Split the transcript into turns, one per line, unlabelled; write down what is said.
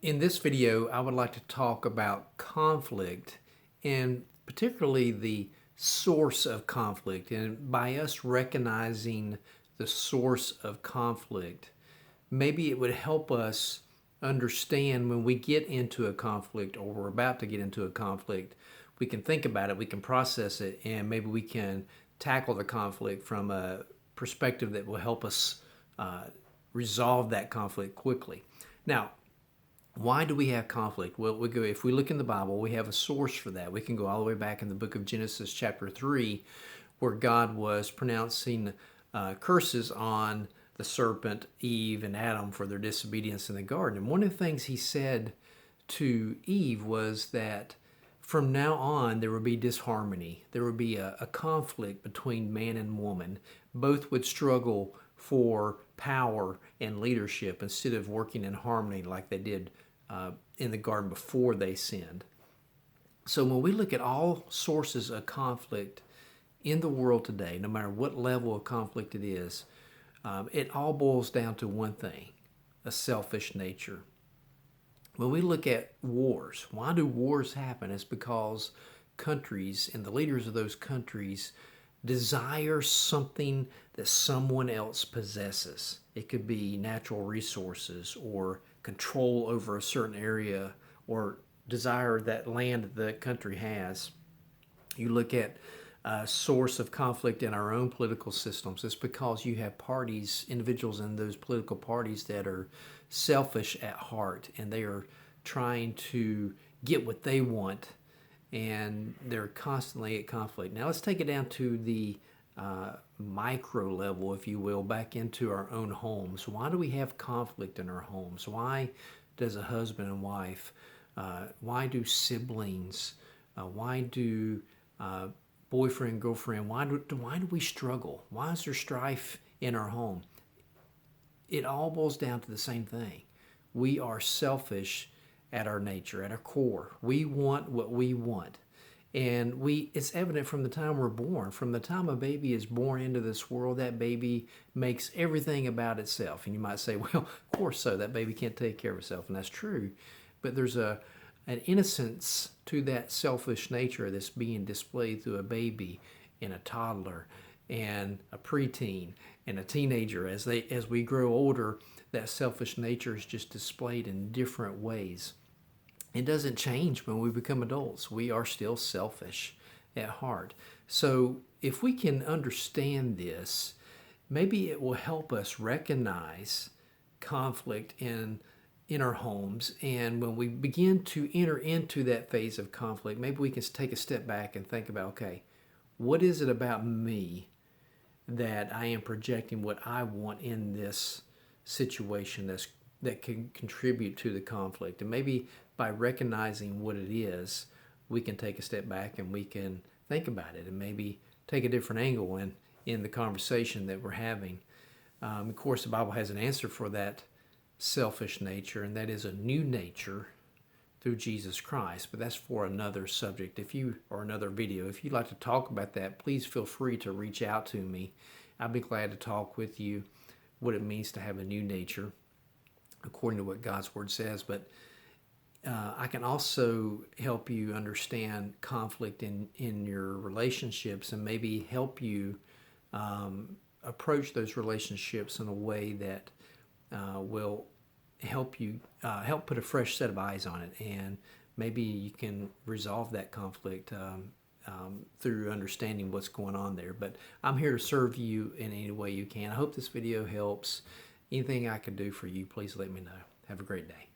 In this video, I would like to talk about conflict and particularly the source of conflict. And by us recognizing the source of conflict, maybe it would help us understand when we get into a conflict or we're about to get into a conflict, we can think about it, we can process it, and maybe we can tackle the conflict from a perspective that will help us resolve that conflict quickly. Now, why do we have conflict? Well, if we look in the Bible, we have a source for that. We can go all the way back in the book of Genesis, chapter 3, where God was pronouncing curses on the serpent, Eve, and Adam for their disobedience in the garden. And one of the things he said to Eve was that from now on there would be disharmony. There would be a conflict between man and woman. Both would struggle for power and leadership instead of working in harmony like they did in the garden before they sinned. So when we look at all sources of conflict in the world today, no matter what level of conflict it is, it all boils down to one thing: a selfish nature. When we look at wars, why do wars happen? It's because countries and the leaders of those countries desire something that someone else possesses. It could be natural resources or control over a certain area or desire that land that the country has. You look at a source of conflict in our own political systems. It's because you have parties, individuals in those political parties that are selfish at heart and they are trying to get what they want, and they're constantly at conflict. Now let's take it down to the micro level, if you will, back into our own homes. Why do we have conflict in our homes? Why does a husband and wife, why do siblings, why do boyfriend, girlfriend, why do we struggle? Why is there strife in our home? It all boils down to the same thing. We are selfish at our nature, at our core. We want what we want. And it's evident from the time we're born. From the time a baby is born into this world, that baby makes everything about itself. And you might say, well, of course so. That baby can't take care of itself. And that's true. But there's an innocence to that selfish nature that's being displayed through a baby and a toddler and a preteen and a teenager. As we grow older, that selfish nature is just displayed in different ways. It doesn't change when we become adults. We are still selfish at heart. So if we can understand this, maybe it will help us recognize conflict in our homes. And when we begin to enter into that phase of conflict, maybe we can take a step back and think about, okay, what is it about me that I am projecting what I want in this situation that can contribute to the conflict? And maybe by recognizing what it is, we can take a step back and we can think about it and maybe take a different angle in the conversation that we're having. Of course, the Bible has an answer for that selfish nature, and that is a new nature through Jesus Christ. But that's for another subject. Or another video. If you'd like to talk about that, please feel free to reach out to me. I'd be glad to talk with you what it means to have a new nature according to what God's Word says. But I can also help you understand conflict in your relationships and maybe help you approach those relationships in a way that will help put a fresh set of eyes on it, and maybe you can resolve that conflict through understanding what's going on there. But I'm here to serve you in any way you can. I hope this video helps. Anything I can do for you, please let me know. Have a great day.